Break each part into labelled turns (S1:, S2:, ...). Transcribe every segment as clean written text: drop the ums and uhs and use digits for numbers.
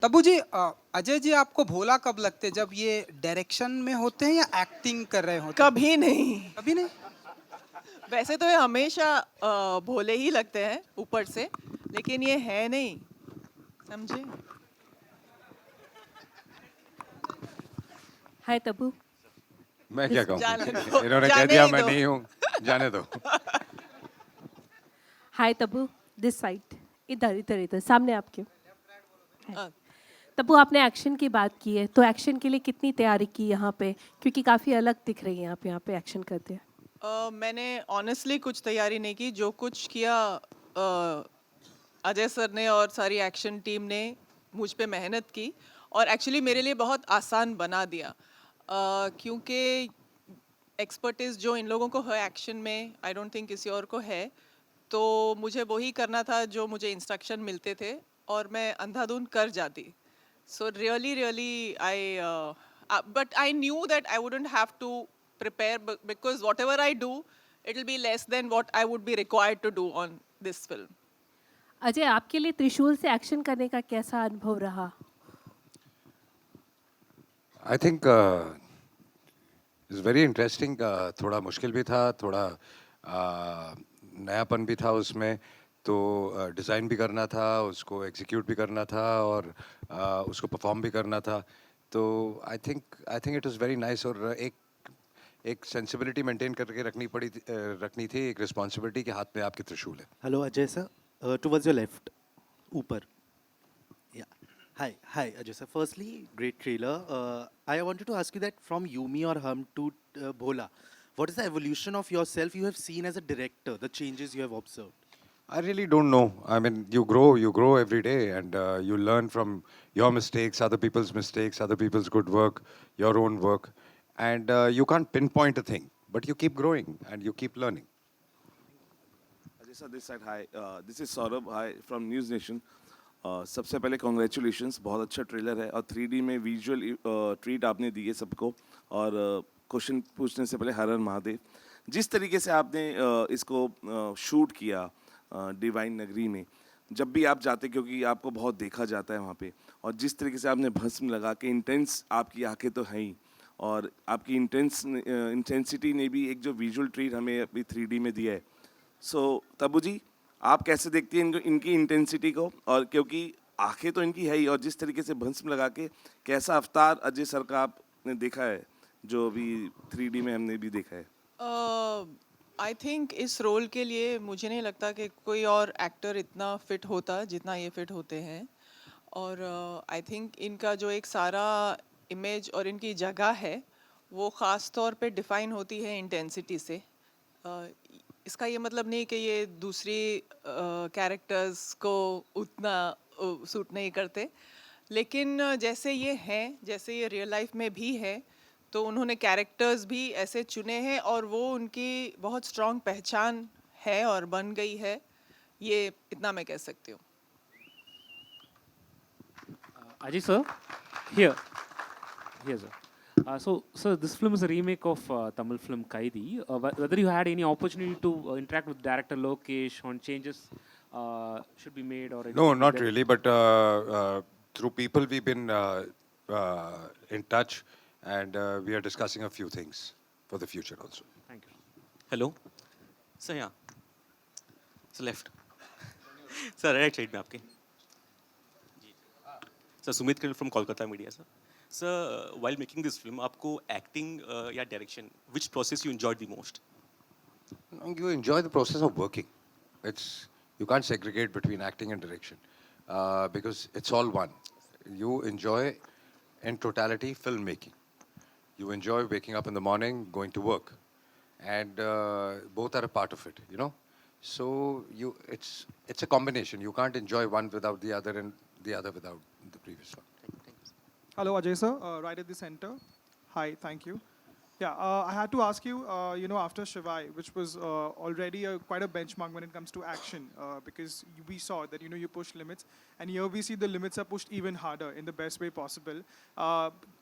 S1: तबू जी, अजय जी आपको भोला कब लगते हैं? जब ये डायरेक्शन में होते हैं या एक्टिंग कर रहे होते हैं?
S2: कभी नहीं।
S1: कभी नहीं।
S2: वैसे तो ये हमेशा भोले ही लगते हैं ऊपर से, लेकिन ये है नहीं, समझे?
S3: हाय तबू।
S4: मैं क्या
S3: दिस
S4: कहूँ
S2: जाने
S4: कुछ?
S2: दो,
S4: इन्होंने कह
S2: जाने
S4: दिया
S2: ही
S4: मैं
S2: दो।
S4: नहीं हूँ, जाने दो।
S3: हाय तबू, दिस साइड। इधर इधर इधर सामने आपके।
S2: अ,
S3: तबू, आपने एक्शन की बात की है, तो एक्शन के लिए कितनी तैयारी की यहाँ पे? क्योंकि काफ़ी अलग दिख रही हैं आप यहाँ पे एक्शन करते हैं।
S2: मैंने ऑनेस्टली कुछ तैयारी नहीं की, जो कुछ किया अजय सर ने और सारी एक्शन टीम ने मुझ पे मेहनत की और एक्चुअली मेरे लिए बहुत आसान बना दिया, क्योंकि एक्सपर्टीज जो इन लोगों को है एक्शन में, आई डोंट थिंक किसी और को है। तो मुझे वही करना था जो मुझे इंस्ट्रक्शन मिलते थे और मैं अंधाधुंध कर जाती। So really really I but I knew that I wouldn't have to prepare because whatever I do it will be less than what I would be required to do on this film.
S3: Ajay, आपके लिए त्रिशूल से action करने का कैसा अनुभव रहा?
S4: I think it's very interesting. थोड़ा मुश्किल भी था, थोड़ा नयापन भी था उसमें। तो डिज़ाइन भी करना था, उसको एग्जीक्यूट भी करना था और उसको परफॉर्म भी करना था। तो I think it was very nice. और एक सेंसिबिलिटी मेंटेन करके रखनी थी, एक रिस्पॉन्सिबिलिटी के हाथ में आपके त्रिशूल है।
S5: Hello, Ajay sir. Towards your left. Upar. Yeah. Hi, Ajay sir. Firstly, great trailer. I wanted to ask you that from Yumi or Hum to Bhola, what is the evolution of yourself you have seen as a director, the changes you have observed?
S4: I really don't know. I mean, you grow every day, and you learn from your mistakes, other people's mistakes, other people's good work, your own work, and you can't pinpoint a thing, but you keep growing and you keep learning.
S6: Ajay sir this side hi, this is Saurabh hi from news nation. सबसे पहले congratulations, बहुत अच्छा trailer है और 3D में visual treat आपने दी है सबको। और क्वेश्चन पूछने से पहले हर हर महादेव। जिस तरीके से आपने इसको शूट किया डिवाइन नगरी में, जब भी आप जाते, क्योंकि आपको बहुत देखा जाता है वहाँ पे, और जिस तरीके से आपने भस्म लगा के, इंटेंस आपकी आंखें तो हैं ही, और आपकी इंटेंसिटी ने भी एक जो विजुअल ट्रीट हमें अभी 3D में दिया है। सो तबू जी, आप कैसे देखती हैं इनकी इंटेंसिटी को? और क्योंकि आंखें तो इनकी है ही, और जिस तरीके से भस्म लगा के कैसा अवतार अजय सर का आपने देखा है, जो अभी 3D में हमने भी देखा है।
S2: आई थिंक इस रोल के लिए मुझे नहीं लगता कि कोई और एक्टर इतना फिट होता जितना ये फिट होते हैं। और आई थिंक इनका जो एक सारा इमेज और इनकी जगह है वो ख़ास तौर पे डिफाइन होती है इंटेंसिटी से। इसका ये मतलब नहीं कि ये दूसरी कैरेक्टर्स को उतना सूट नहीं करते, लेकिन जैसे ये हैं, जैसे ये रियल लाइफ में भी है, तो उन्होंने कैरेक्टर्स भी ऐसे चुने हैं और वो उनकी बहुत स्ट्रॉन्ग पहचान है और बन गई है, ये इतना मैं कह सकती हूँ।
S7: Ajay sir, here, sir. So this film is a remake of Tamil film Kaidi. Whether you had any opportunity to interact with director Lokesh on changes should be made or
S4: No,
S7: anything
S4: not
S7: that-
S4: really, but through people we've been in touch, and we are discussing a few things for the future also.
S7: Thank you.
S8: Hello sir, यहाँ sir left sir right side में आपके sir Sumit Kiran from Kolkata media. Sir while making this film आपको acting या direction which process you enjoyed the most?
S4: You enjoy the process of working. You can't segregate between acting and direction because it's all one. You enjoy in totality filmmaking. You enjoy waking up in the morning, going to work, and both are a part of it. So it's a combination. You can't enjoy one without the other, and the other without the previous one.
S9: Hello, Ajay sir, right at the center. Hi, thank you. Yeah, I had to ask you, after Shivai, which was already quite a benchmark when it comes to action, because we saw that, you push limits, and here we see the limits are pushed even harder in the best way possible.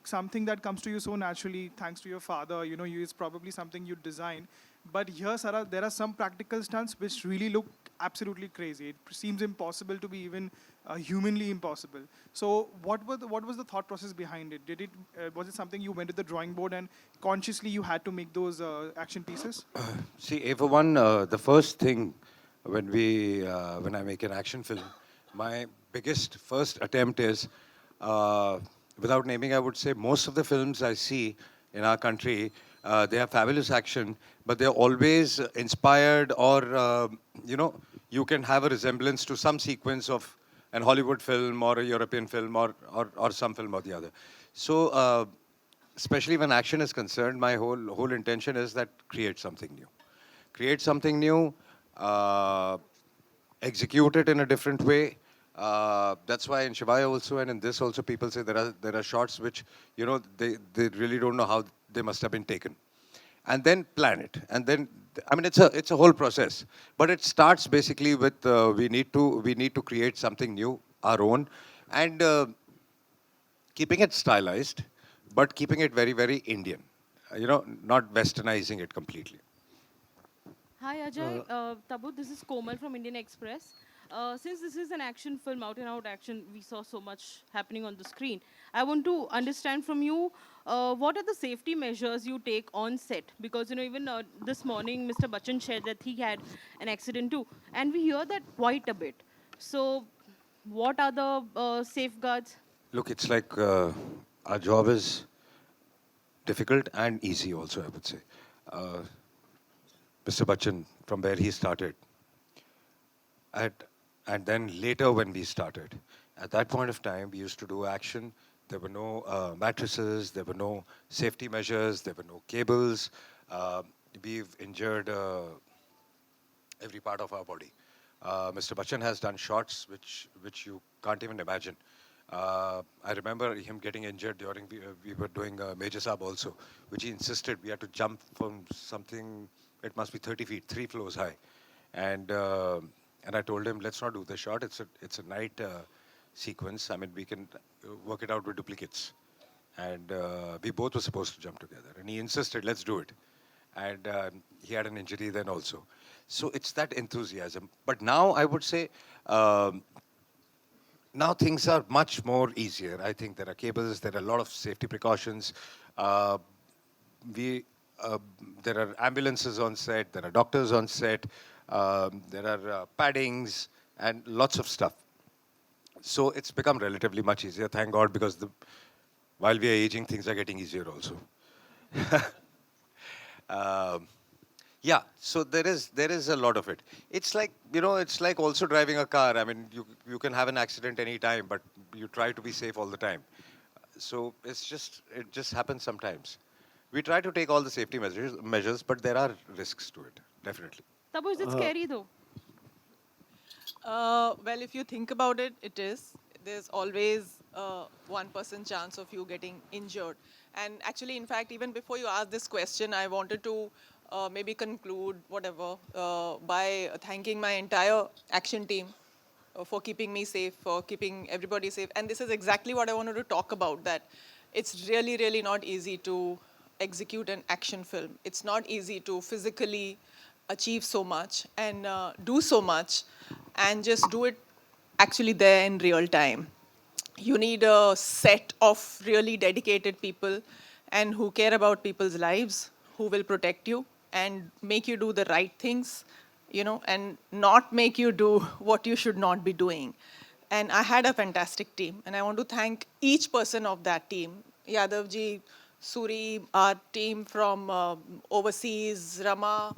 S9: Something that comes to you so naturally, thanks to your father, it's probably something you designed. But here, Sarah, there are some practical stunts which really look absolutely crazy. It seems impossible to be even humanly impossible. So, what was the thought process behind it? Was it something you went to the drawing board and consciously you had to make those action pieces?
S4: See, for one, the first thing when I make an action film, my biggest first attempt is, without naming, I would say most of the films I see in our country, they have fabulous action, but they're always inspired or, you can have a resemblance to some sequence of an Hollywood film or a European film or some film or the other. So, especially when action is concerned, my whole intention is that create something new. Create something new, execute it in a different way. That's why in Shivaya also and in this also people say there are shots which, they really don't know how they must have been taken. And then plan it. And then, I mean, it's a whole process. But it starts basically with we need to create something new, our own, and keeping it stylized, but keeping it very, very Indian. Not westernizing it completely.
S10: Hi Ajay, Tabu, this is Komal from Indian Express. Since this is an action film, out and out action, we saw so much happening on the screen. I want to understand from you, what are the safety measures you take on set? Because even this morning, Mr. Bachchan shared that he had an accident too, and we hear that quite a bit. So, what are the safeguards?
S4: Look, it's like our job is difficult and easy also, I would say. Mr. Bachchan, from where he started, and then later when we started, at that point of time, we used to do action. There were no mattresses, there were no safety measures, there were no cables. We've injured every part of our body. Mr. Bachchan has done shots which you can't even imagine. I remember him getting injured during we were doing Major Saab also, which he insisted we had to jump from something. It must be 30 feet, 3 floors high, and I told him, let's not do the shot. It's a night sequence. I mean, we can work it out with duplicates, and we both were supposed to jump together. And he insisted, let's do it, and he had an injury then also. So it's that enthusiasm. But now I would say. Now things are much more easier. I think there are cables, there are a lot of safety precautions. There are ambulances on set, there are doctors on set, there are paddings and lots of stuff. So it's become relatively much easier, thank God, because while we are aging, things are getting easier also. Yeah, so there is a lot of it. It's like, it's like also driving a car. I mean, you can have an accident any time, but you try to be safe all the time. So it just happens sometimes. We try to take all the safety measures, but there are risks to it, definitely.
S10: Tabu, is it scary though?
S2: Well, if you think about it, it is. There's always 1% chance of you getting injured. And actually, in fact, even before you asked this question, I wanted to maybe conclude whatever by thanking my entire action team for keeping me safe, for keeping everybody safe. And this is exactly what I wanted to talk about, that it's really, really not easy to execute an action film. It's not easy to physically achieve so much and do so much and just do it actually there in real time. You need a set of really dedicated people and who care about people's lives, who will protect you and make you do the right things, and not make you do what you should not be doing. And I had a fantastic team, and I want to thank each person of that team. Yadavji, Suri, our team from overseas, Rama,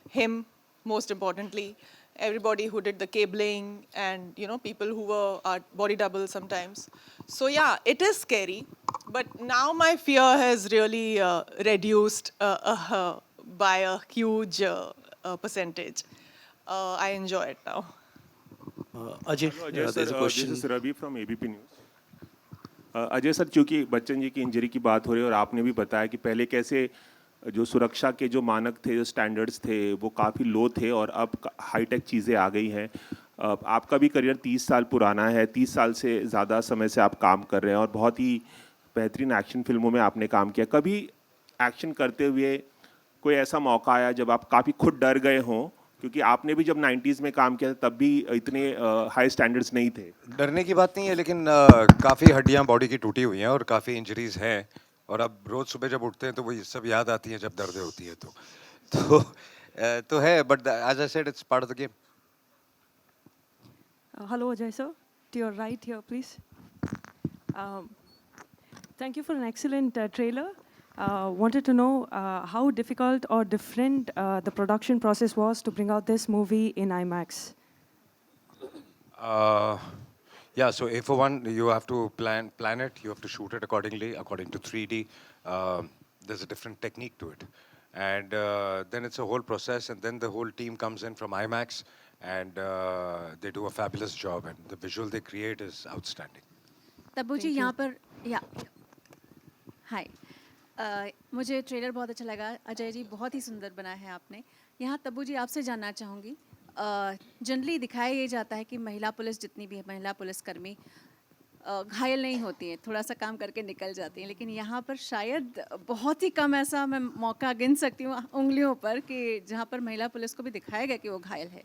S2: him, most importantly, everybody who did the cabling, and people who were our body doubles sometimes. So yeah, it is scary, but now my fear has really reduced by a huge percentage. I enjoy it now.
S11: Ajay,
S12: Hello, Ajay
S11: there's a
S12: sir.
S11: question.
S12: This is Ravi from ABP News. Ajay sir, चूंकि बच्चन जी की injury की बात हो रही है और आपने भी बताया कि पहले कैसे जो सुरक्षा के जो मानक थे, जो स्टैंडर्ड्स थे, वो काफ़ी लो थे और अब हाईटेक चीज़ें आ गई हैं. आपका भी करियर 30 साल पुराना है, 30 साल से ज़्यादा समय से आप काम कर रहे हैं और बहुत ही बेहतरीन एक्शन फिल्मों में आपने काम किया. कभी एक्शन करते हुए कोई ऐसा मौका आया जब आप काफ़ी खुद डर गए हों, क्योंकि आपने भी जब 90s में काम किया था तब भी इतने हाई स्टैंडर्ड्स नहीं थे?
S4: डरने की बात नहीं है, लेकिन काफ़ी हड्डियां बॉडी की टूटी हुई हैं और काफ़ी इंजरीज हैं, और अब रोज़ सुबह जब उठते हैं तो वो ये सब याद आती हैं जब दर्द होती है तो है, but as I said it's part of the game.
S13: Hello, Ajay sir. To your right here, please. Thank you for an excellent trailer. Wanted to know how difficult or different the production process was to bring out this movie in IMAX.
S4: Yeah, so A for one, you have to plan it. You have to shoot it accordingly, according to 3D. There's a different technique to it, and then it's a whole process. And then the whole team comes in from IMAX, and they do a fabulous job. And the visual they create is outstanding.
S14: Tabu ji यहाँ पर या हाय मुझे trailer बहुत अच्छा लगा। अजय जी बहुत ही सुंदर बना है आपने। यहाँ तब्बू जी आपसे जानना चाहूँगी, जनरली दिखाया ये जाता है कि महिला पुलिस जितनी भी है, महिला पुलिसकर्मी घायल नहीं होती हैं, थोड़ा सा काम करके निकल जाती हैं, लेकिन यहाँ पर शायद बहुत ही कम ऐसा मैं मौका गिन सकती हूँ उंगलियों पर कि जहाँ पर महिला पुलिस को भी दिखाया गया कि वो घायल है।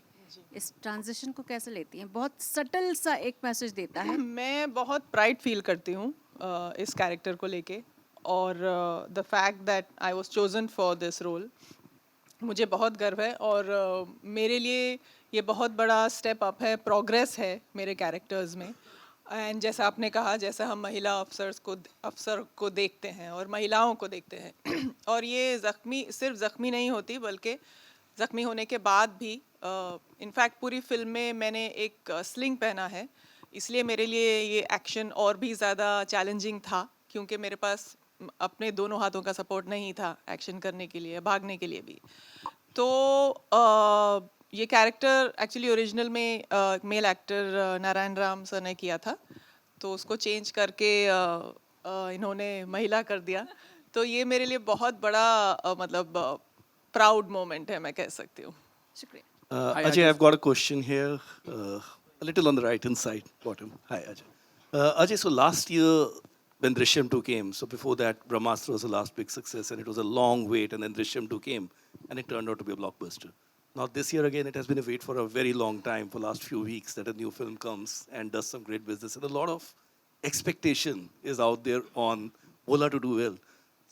S14: इस ट्रांजिशन को कैसे लेती हैं? बहुत सटल सा एक मैसेज देता है।
S2: मैं बहुत प्राइड फील करती हूँ इस कैरेक्टर को लेके, और the fact that I was chosen for this role मुझे बहुत गर्व है, और मेरे लिए ये बहुत बड़ा स्टेप अप है, प्रोग्रेस है मेरे कैरेक्टर्स में। एंड जैसा आपने कहा, जैसा हम महिला अफसर को देखते हैं और महिलाओं को देखते हैं और ये सिर्फ ज़ख्मी नहीं होती, बल्कि ज़ख्मी होने के बाद भी इनफैक्ट पूरी फिल्म में मैंने एक स्लिंग पहना है, इसलिए मेरे लिए ये एक्शन और भी ज़्यादा चैलेंजिंग था, क्योंकि मेरे पास अपने दोनों हाथों का सपोर्ट नहीं था एक्शन करने के लिए, भागने के लिए भी। तो ये कैरेक्टर एक्चुअली ओरिजिनल में male actor Narayan Ram sir ने किया था, तो उसको चेंज करके इन्होंने महिला कर दिया। तो ये मेरे लिए बहुत बड़ा मतलब प्राउड मोमेंट है, मैं कह सकती हूँ।
S14: शुक्रिया।
S11: Ajay, I've got a question here, a little on the right hand side, bottom. Hi, Ajay. Ajay, so last year when Drishyam 2 came, so before that Brahmastra was the last big success, and it was a long wait, and then Drishyam 2 came, and it turned out to be a blockbuster. Now this year again, it has been a wait for a very long time, for last few weeks, that a new film comes and does some great business, and a lot of expectation is out there on Bholaa to do well.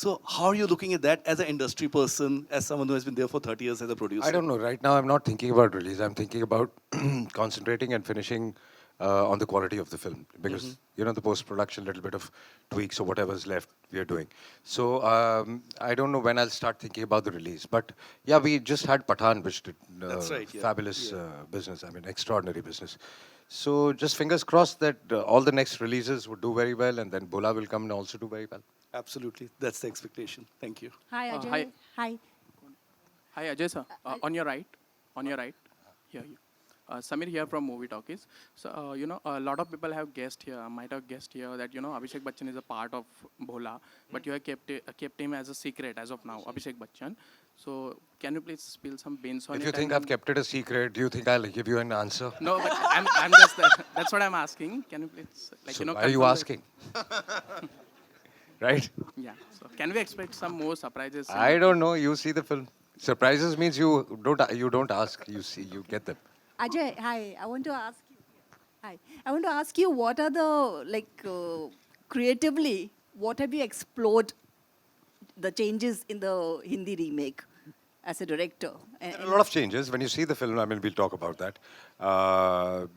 S11: So how are you looking at that as an industry person, as someone who has been there for 30 years as a producer?
S4: I don't know. Right now, I'm not thinking about release. I'm thinking about concentrating and finishing on the quality of the film, because you know, the post-production, little bit of tweaks or whatever's left, we are doing. So I don't know when I'll start thinking about the release. But yeah, we just had Pathan, which did
S11: That's right, yeah.
S4: fabulous business. I mean, extraordinary business. So just fingers crossed that all the next releases would do very well, and then Bholaa will come and also do very well.
S11: Absolutely, that's the expectation. Thank you.
S14: Hi Ajay.
S15: Hi.
S14: Hi.
S15: Hi Ajay sir, on your right, here you. Samir here from Movie Talkies. So you know, a lot of people have guessed here, might have guessed here that you know Abhishek Bachchan is a part of Bholaa, but you have kept him as a secret as of now, Abhishek Bachchan. So can you please spill some beans on it?
S4: If you think I've kept it a secret, do you think I'll give you an answer?
S15: No, but I'm just that's what I'm asking. Can you please
S4: So why are you asking? Right?
S15: Yeah. So can we expect some more surprises?
S4: I don't know. You see the film. Surprises means you don't ask. You see, you get them.
S14: Ajay, hi. I want to ask you. Hi. I want to ask you, what are the creatively, what have you explored the changes in the Hindi remake as a director?
S4: A lot of changes. When you see the film, I mean, we'll talk about that.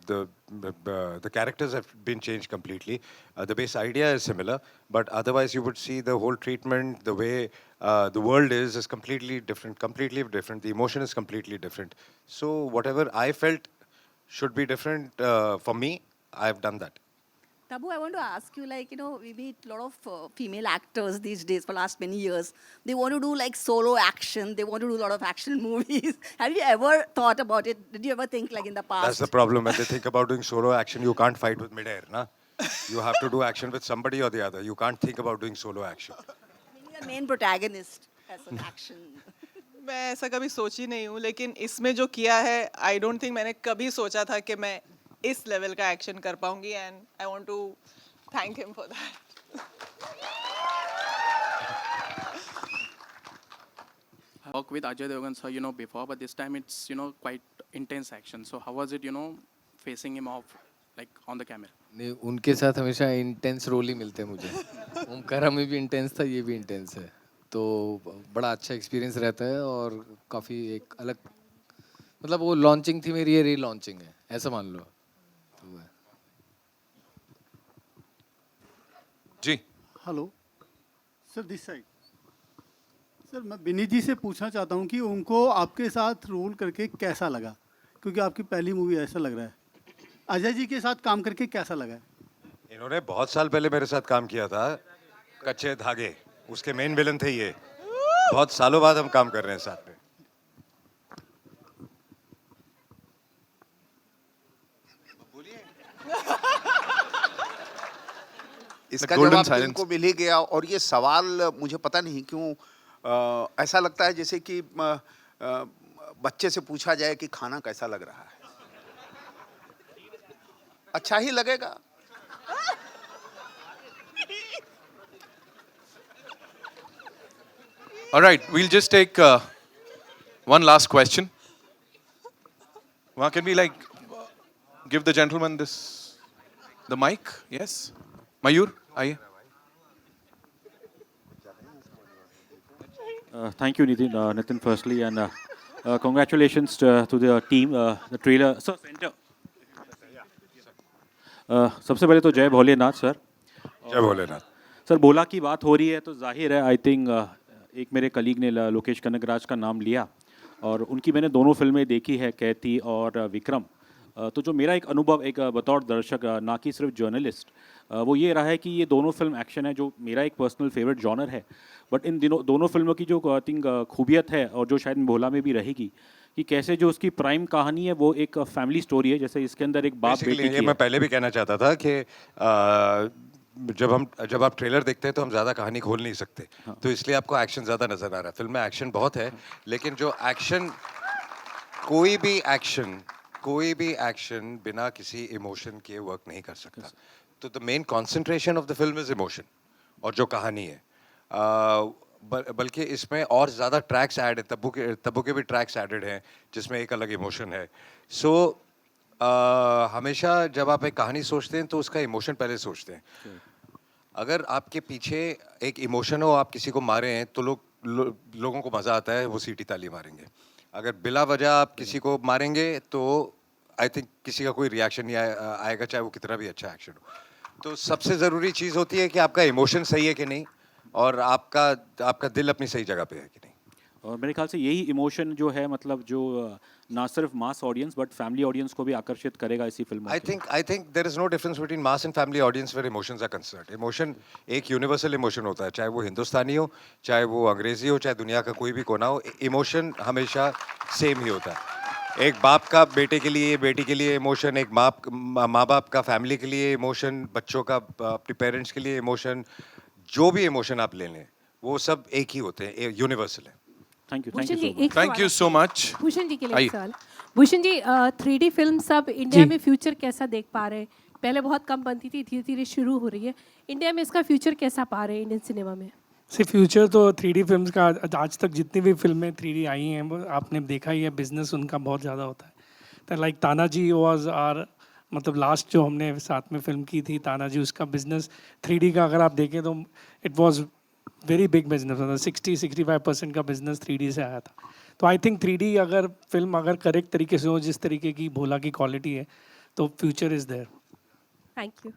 S4: The characters have been changed completely. The base idea is similar, but otherwise you would see the whole treatment, the way the world is completely different, The emotion is completely different. So whatever I felt should be different for me, I've done that.
S14: Tabu, I want to ask you, we meet a lot of female actors these days for last many years. They want to do solo action. They want to do a lot of action movies. Have you ever thought about it? Did you ever think in the past?
S4: That's the problem. When they think about doing solo action, you can't fight with mid-air, na? You have to do action with somebody or the other. You can't think about doing solo action.
S14: Being the main protagonist as an action.
S2: मैं ऐसा कभी सोची नहीं हूँ, लेकिन इसमें जो किया है, आई डोंट थिंक मैंने कभी सोचा था कि मैं इस लेवल का एक्शन कर पाऊंगी, and I want to thank him for that.
S15: worked with Ajay Devgn sir, before, but this time it's, quite intense action. So how was it, facing him off, like on the camera?
S16: नहीं, उनके साथ हमेशा intense role ही मिलते हैं मुझे। ओमकारा में भी intense था, ये भी इंटेंस है। तो बड़ा अच्छा एक्सपीरियंस रहता है और काफ़ी एक अलग, मतलब वो लॉन्चिंग थी मेरी, ये री लॉन्चिंग है, ऐसा मान लो। तो
S17: जी
S18: hello sir, this side. Sir मैं विनीत जी से पूछना चाहता हूँ कि उनको आपके साथ रोल करके कैसा लगा, क्योंकि आपकी पहली मूवी ऐसा लग रहा है। अजय जी के साथ काम करके कैसा लगा?
S4: इन्होंने बहुत साल पहले मेरे साथ काम किया था, कच्चे धागे, उसके मेन विलन थे ये। बहुत सालों बाद हम काम कर रहे हैं साथ में।
S17: इसका जवाब इनको मिल ही गया। और ये सवाल मुझे पता नहीं क्यों ऐसा लगता है जैसे कि बच्चे से पूछा जाए कि खाना कैसा लग रहा है। अच्छा ही लगेगा।
S19: All right, we'll just take one last question. Can we give the gentleman the mic? Yes, Mayur, aye.
S20: Thank you, Nitin, firstly, and congratulations to the team. The trailer. So, center. सबसे पहले तो जय Bholenath sir.
S4: जय Bholenath
S20: sir. भोला की बात हो रही है तो जाहिर है, आई थिंक एक मेरे कलीग ने लोकेश कनगराज का नाम लिया और उनकी मैंने दोनों फिल्में देखी है, कैथी और विक्रम। तो जो मेरा एक अनुभव एक बतौर दर्शक, ना कि सिर्फ जर्नलिस्ट, वो ये रहा है कि ये दोनों फिल्म एक्शन है, जो मेरा एक पर्सनल फेवरेट जॉनर है। बट इन दोनों फिल्मों की जो आई थिंक खूबियत है और जो शायद भोला में भी रहेगी, कि कैसे जो उसकी प्राइम कहानी है वो एक फैमिली स्टोरी है। जैसे इसके अंदर एक बाप बेटे की
S4: ये मैं पहले भी कहना चाहता था कि जब आप ट्रेलर देखते हैं तो हम ज़्यादा कहानी खोल नहीं सकते। हाँ। तो इसलिए आपको एक्शन ज़्यादा नज़र आ रहा है। फिल्म में एक्शन बहुत है, लेकिन जो एक्शन, कोई भी एक्शन बिना किसी इमोशन के वर्क नहीं कर सकता। तो the main concentration of the film is emotion और जो कहानी है। बल्कि इसमें और ज़्यादा ट्रैक्स ऐड है, तब्बू के भी ट्रैक्स एडेड हैं जिसमें एक अलग इमोशन है। सो हमेशा जब आप एक कहानी सोचते हैं तो उसका इमोशन पहले सोचते हैं। अगर आपके पीछे एक इमोशन हो, आप किसी को मारे हैं तो लोगों को मज़ा आता है, वो सीटी ताली मारेंगे। अगर बिला वजह आप किसी को मारेंगे तो आई थिंक किसी का कोई रिएक्शन नहीं आएगा, चाहे वो कितना भी अच्छा एक्शन हो। तो सबसे ज़रूरी चीज़ होती है कि आपका इमोशन सही है कि नहीं और आपका दिल अपनी सही जगह पे है कि नहीं।
S20: और मेरे ख्याल से यही इमोशन जो है, मतलब जो ना सिर्फ mass audience but family audience को भी आकर्षित करेगा इसी फिल्म में।
S4: I think there is no difference between mass and family audience where emotions are concerned. Emotion एक यूनिवर्सल इमोशन होता है, चाहे वो हिंदुस्तानी हो, चाहे वो अंग्रेजी हो, चाहे दुनिया का कोई भी कोना हो, इमोशन हमेशा सेम ही होता है। एक बाप का बेटे के लिए, बेटी के लिए इमोशन, एक माँ बाप का फैमिली के लिए इमोशन, बच्चों का अपने पेरेंट्स के लिए इमोशन, जो भी इमोशन आप ले लें वो सब एक ही होते हैं, यूनिवर्सल है।
S19: Thank you so much.
S3: Bhushan ji के लिए एक सवाल। भूषण जी, 3D फिल्म सब इंडिया में फ्यूचर कैसा देख पा रहे हैं? पहले बहुत कम बनती थी, धीरे धीरे शुरू हो रही है। इंडिया में इसका फ्यूचर कैसा पा रहे हैं इंडियन सिनेमा में?
S21: फ्यूचर तो 3D फिल्म्स का, आज तक जितनी भी फिल्में 3D आई हैं वो आपने देखा ही है, बिजनेस उनका बहुत ज़्यादा होता है। तो लाइक तानाजी वाज आर, मतलब लास्ट जो हमने साथ में फिल्म की थी तानाजी, उसका बिजनेस 3D का अगर आप देखें तो it was very big business, मतलब 60-65% का बिजनेस 3D से आया था। तो आई थिंक 3D अगर फिल्म अगर करेक्ट तरीके से हो, जिस तरीके की भोला की क्वालिटी है, तो future is there.
S3: Thank you.